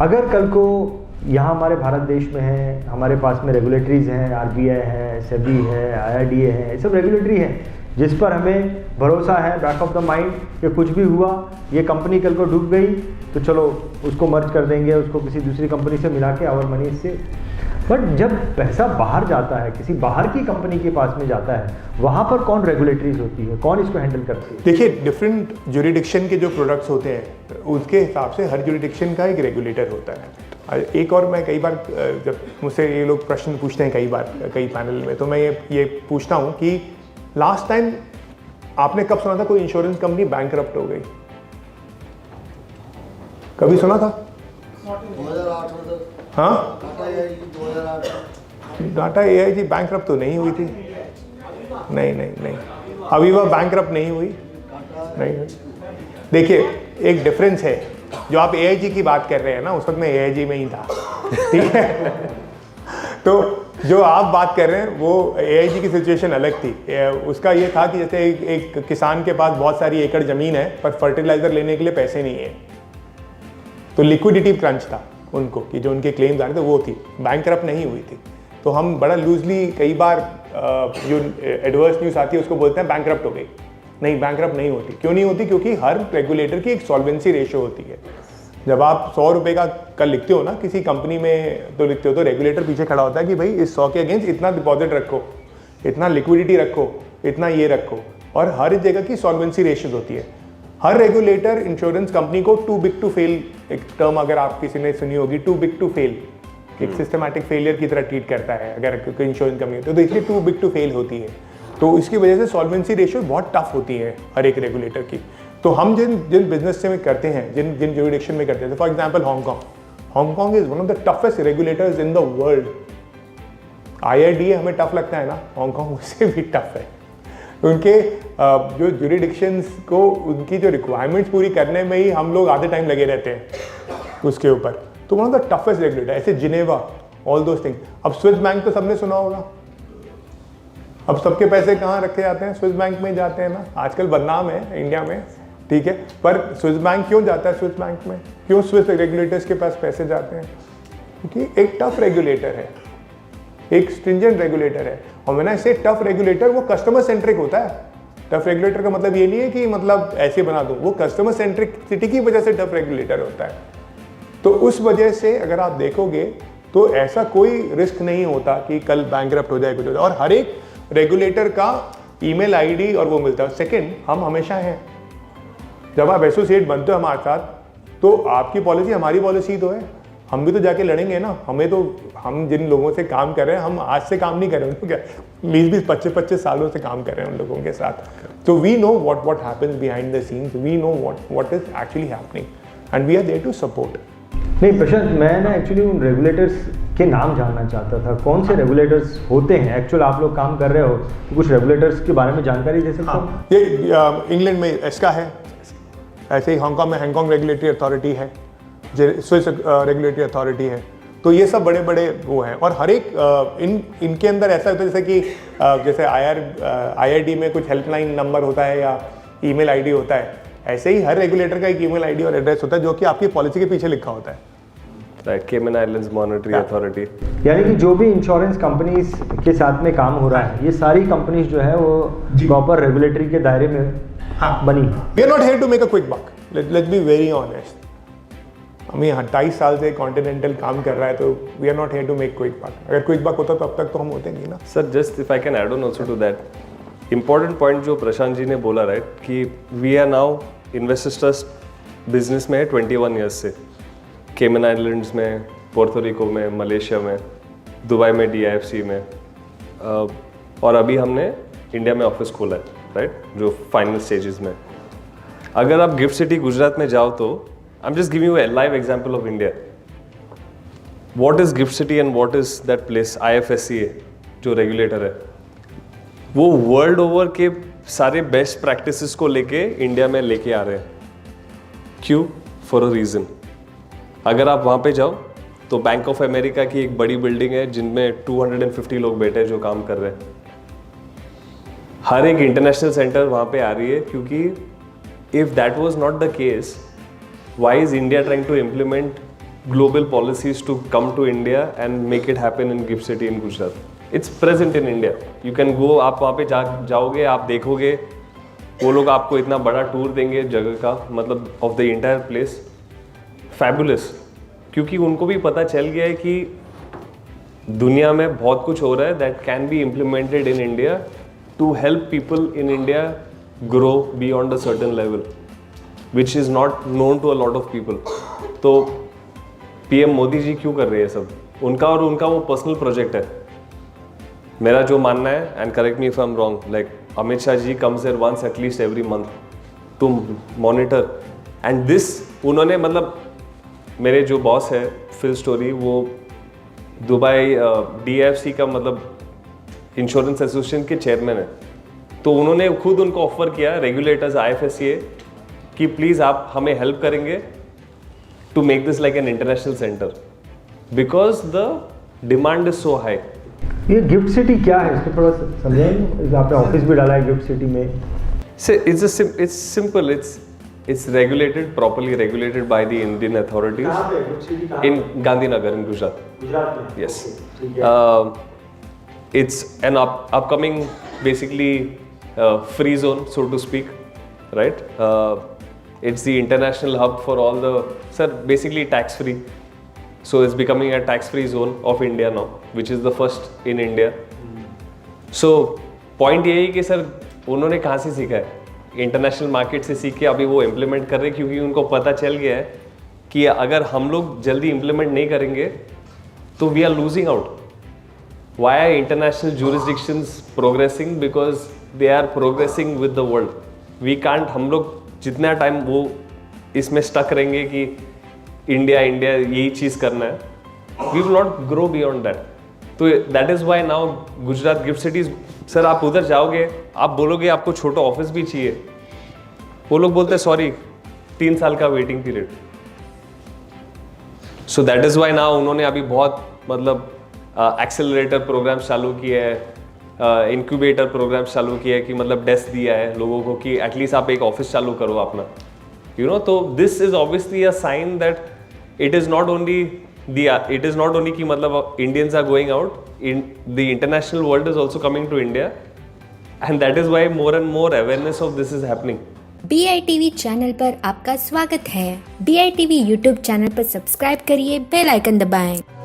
अगर कल को यहाँ हमारे भारत देश में है, हमारे पास में रेगुलेटरीज हैं, RBI है, सेबी है, IRDA है, ये सब रेगुलेटरी है जिस पर हमें भरोसा है बैक ऑफ द माइंड कि कुछ भी हुआ, ये कंपनी कल को डूब गई तो चलो उसको मर्ज कर देंगे, उसको किसी दूसरी कंपनी से मिला के आवर मनी से। बट जब पैसा बाहर जाता है, किसी बाहर की कंपनी के पास में जाता है, वहाँ पर कौन रेगुलेटरीज होती है, कौन इसको हैंडल करती है? देखिए, डिफरेंट ज्यूरिडिक्शन के जो प्रोडक्ट्स होते हैं उसके हिसाब से हर ज्यूरिडिक्शन का एक रेगुलेटर होता है। एक और मैं कई बार जब मुझसे ये लोग प्रश्न पूछते हैं कई बार कई पैनल में, तो मैं ये पूछता हूँ कि लास्ट टाइम आपने कब सुना था कोई इंश्योरेंस कंपनी बैंकरप्ट हो गई? कभी सुना था? 2008 में। हाँ, टाटा AIG बैंकरप्ट तो नहीं हुई थी। नहीं, अभी वह बैंकरप्ट नहीं हुई। नहीं, देखिए एक डिफरेंस है, जो आप AIG की बात कर रहे हैं ना, उस वक्त मैं AIG में ही था, ठीक है। तो जो आप बात कर रहे हैं वो AIG की सिचुएशन अलग थी। उसका ये था कि जैसे एक किसान के पास बहुत सारी एकड़ ज़मीन है पर फर्टिलाइज़र लेने के लिए पैसे नहीं है, तो लिक्विडिटी क्रंच था उनको कि जो उनके क्लेम्स आ रहे थे वो थी, बैंकरप्ट नहीं हुई थी। तो हम बड़ा लूजली कई बार जो एडवर्स न्यूज़ आती है उसको बोलते हैं बैंकरप्ट हो गई। नहीं, बैंकरप्ट नहीं होती। क्यों नहीं होती? क्योंकि हर रेगुलेटर की एक सॉल्वेंसी रेशियो होती है। जब आप 100 रुपये का कल लिखते हो ना किसी कंपनी में, तो लिखते हो तो रेगुलेटर पीछे खड़ा होता है कि भाई इस 100 के अगेंस्ट इतना डिपॉजिट रखो, इतना लिक्विडिटी रखो, इतना ये रखो, और हर जगह की सॉल्वेंसी रेशियोज होती है। हर रेगुलेटर इंश्योरेंस कंपनी को टू बिग टू फेल, एक टर्म अगर आप किसी ने सुनी होगी, टू बिग टू फेल, एक सिस्टमैटिक फेलियर की तरह ट्रीट करता है अगर कोई इंश्योरेंस कंपनी होती है, तो इसलिए टू बिग टू फेल होती है। तो इसकी वजह से सॉल्वेंसी रेशियो बहुत टफ होती है हर एक रेगुलेटर की। तो हम जिन बिजनेस से में करते हैं, जिन ज्यूरिडिक्शन में करते हैं, for example Hong Kong is one of the toughest regulators in the world. IRDA हमें टफ लगता है ना, हांगकॉन्ग उससे भी टफ है। उनके जो ज्यूरिडिक्शंस को, उनकी जो रिक्वायरमेंट्स पूरी करने में ही हम लोग आधे टाइम लगे रहते हैं उसके ऊपर। तो one of the toughest regulator, ऐसे जिनेवा, ऑल दोज थिंग। अब स्विस बैंक तो सबने सुना होगा। अब सबके पैसे कहाँ रखे जाते हैं? स्विस बैंक में जाते हैं ना। आजकल बदनाम है इंडिया में, ठीक है, पर स्विस बैंक क्यों जाता है? स्विस बैंक में क्यों स्विस रेगुलेटर्स के पास पैसे जाते हैं? क्योंकि एक टफ रेगुलेटर है, एक स्ट्रिंजेंट रेगुलेटर है। और मैंने ऐसे टफ रेगुलेटर, वो कस्टमर सेंट्रिक होता है। टफ रेगुलेटर का मतलब ये नहीं है कि मतलब ऐसे बना दो, वो कस्टमर सेंट्रिसिटी की वजह से टफ रेगुलेटर होता है। तो उस वजह से अगर आप देखोगे तो ऐसा कोई रिस्क नहीं होता कि कल बैंकरप्ट हो जाए, कुछ हो जाए। और हर एक रेगुलेटर का ईमेल ID और वो मिलता है। सेकंड, हम हमेशा हैं, जब आप एसोसिएट बनते हो हमारे साथ, तो आपकी पॉलिसी हमारी पॉलिसी तो है, हम भी तो जाके लड़ेंगे ना। हमें तो, हम जिन लोगों से काम कर रहे हैं, हम आज से काम नहीं कर रहे हैं, क्या 20-20, 25-25 सालों से काम कर रहे हैं उन लोगों के साथ। तो we know what happens behind the scenes, we know what is actually happening and we are there to support. नहीं प्रशांत, मैं ना एक्चुअली उन रेगुलेटर्स के नाम जानना चाहता था, कौन से रेगुलेटर्स होते हैं? एक्चुअल आप लोग काम कर रहे हो तो कुछ रेगुलेटर्स के बारे में जानकारी दे सकते हो? हाँ, ये इंग्लैंड में एस्का है, ऐसे ही हांगकॉन्ग में हांगकॉन्ग रेगुलेटरी अथॉरिटी है, स्विस रेगुलेटरी अथॉरिटी है। तो ये सब बड़े बड़े वो हैं। और हर एक इनके अंदर ऐसा होता है जैसे कि जैसे IRD में कुछ हेल्पलाइन नंबर होता है या ईमेल ID होता है, ऐसे ही हर रेगुलेटर का एक ईमेल ID और एड्रेस होता है जो कि आपकी पॉलिसी के पीछे लिखा होता है। केमन आइलैंड्स मॉनेटरी अथॉरिटी, यानी कि जो भी इंश्योरेंस कंपनीज के साथ में काम हो रहा है, ये सारी कंपनीज जो है वो प्रॉपर रेगुलेटरी के दायरे में बनी है। We are not here to make a quick buck, let's be very honest. हम यहाँ 28 साल से कॉन्टिनेंटल काम कर रहा है, तो we are not here to make quick buck. अगर क्विक बक होता तो अब तक तो हम होते नहीं ना। Sir just if I can add on also to that, important point जो प्रशांत जी ने बोला, राइट, कि we are now investors trust business में है 21 ईयर्स से। केमन आइलैंड्स में, पोर्टोरिको में, मलेशिया में, दुबई में, DIFC में, और अभी हमने इंडिया में ऑफिस खोला है, राइट, जो फाइनल स्टेजेस में। अगर आप गिफ्ट सिटी गुजरात में जाओ तो I am just giving you a live example of India. What is gift city and what is that place? IFSCA जो रेगुलेटर है, वो वर्ल्ड ओवर के सारे बेस्ट प्रैक्टिसेस को लेके इंडिया में लेके आ रहे हैं। क्यों? For a reason. अगर आप वहाँ पे जाओ तो बैंक ऑफ अमेरिका की एक बड़ी बिल्डिंग है जिनमें 250 लोग बैठे हैं जो काम कर रहे हैं। हर एक इंटरनेशनल सेंटर वहाँ पे आ रही है, क्योंकि if that was not the case, why is India trying to implement global policies to come to India and make it happen in GIFT City in Gujarat. It's present in India. You can go, आप वहाँ पे जाओगे, आप देखोगे, वो लोग आपको इतना बड़ा टूर देंगे जगह का, मतलब of the entire place, fabulous, क्योंकि उनको भी पता चल गया है कि दुनिया में बहुत कुछ हो रहा है that can be implemented in India to help people in India grow beyond a certain level which is not known to a lot of people. तो पीएम मोदी जी क्यों कर रहे हैं सब? उनका वो पर्सनल प्रोजेक्ट है. मेरा जो मानना है, and correct me if I am wrong, like Amit Shah ji comes there once at least every month to monitor, and this उन्होंने, मतलब मेरे जो बॉस है फिल स्टोरी, वो दुबई DFC का मतलब इंश्योरेंस एसोसिएशन के चेयरमैन है. तो उन्होंने खुद उनको ऑफर किया, रेगुलेटर्स IFSCA, कि प्लीज़ आप हमें हेल्प करेंगे to make this like an international centre because the demand is so high. ये गिफ्ट सिटी क्या है, इसको थोड़ा समझाएंगे? आपने ऑफिस भी डाला है गिफ्ट सिटी में. It's simple. It's regulated, properly regulated by the Indian authorities in Gandhinagar in Gujarat. Yes. It's an upcoming, basically free zone, so to speak, right? It's the international hub for all the, sir, basically tax free. So it's becoming a tax free zone of India now, which is the first in India. So point ये है कि sir उन्होंने कहाँ से सीखा है? International market से सीख के अभी वो इम्प्लीमेंट कर रहे हैं, क्योंकि उनको पता चल गया है कि अगर हम लोग जल्दी इम्प्लीमेंट नहीं करेंगे तो we are losing out. Why are international jurisdictions progressing? Because they are progressing with the world. We can't, हम लोग जितना टाइम वो इसमें स्टक रहेंगे कि इंडिया यही चीज़ करना है, we will not grow beyond that. तो that is why now Gujarat gift cities, sir आप उधर जाओगे, आप बोलोगे आपको छोटा ऑफिस भी चाहिए, वो लोग बोलते हैं सॉरी 3 साल का waiting period. So that is why now उन्होंने अभी बहुत मतलब एक्सेलरेटर प्रोग्राम्स चालू किए हैं, इंक्यूबेटर प्रोग्राम्स चालू किया है, कि मतलब डेस्क दिया है लोगों को कि एटलीस्ट आप एक ऑफिस चालू करो अपना, यू नो. तो this is obviously a sign that it is not only कि मतलब Indians are going out, in the international world is also coming to India, and that is why more and more awareness of this is happening. BITV channel पर आपका स्वागत है. BITV YouTube channel पर subscribe करिए, bell icon दबाएं.